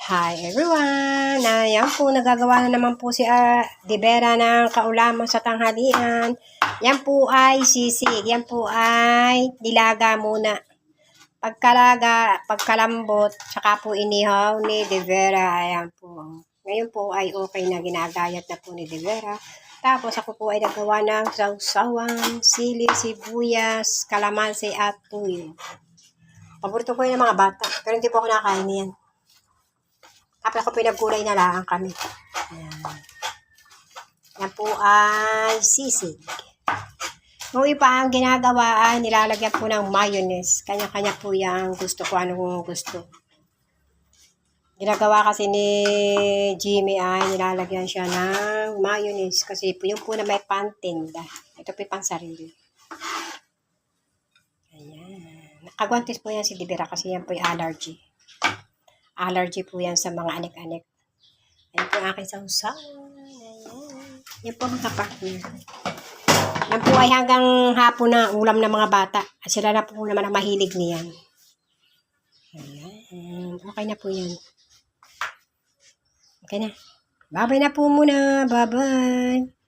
Hi everyone! Ayan po, nagagawa na naman po si Divera ng kaulaman sa tanghalian. Yan po ay sisig. Yan po ay dilaga muna. Pagkalambot, tsaka po inihaw ni Divera. Ayan po. Ngayon po ay okay na, ginagayat na po ni Divera. Tapos ako po ay nagawa ng sausawan, sili, sibuyas, kalamansi at tuyo. Paborito ko yun ng mga bata, pero hindi po ako nakain yan. Kapag ako pinagkulay na lang kami. Ayan. Yan po ay sisig. Kung iba ang ginagawa ay nilalagyan po ng mayonnaise. Kanya-kanya po yung gusto ko, anong gusto. Ginagawa kasi ni Jimmy ay nilalagyan siya ng mayonnaise. Kasi po yung po na may pantinda. Ito po yung pansarili. Ayan. Nakagwantes po yan si Divera kasi yan po yung allergy. Allergy po yan sa mga anik-anik. Ayan po ang aking sausaw. Ayan. Yan po mga partner. Yan po ay hanggang hapon na ulam ng mga bata. At sila na po naman ang mahilig niyan. Ayan. Okay na po yan. Okay na. Bye-bye na po muna. Bye-bye.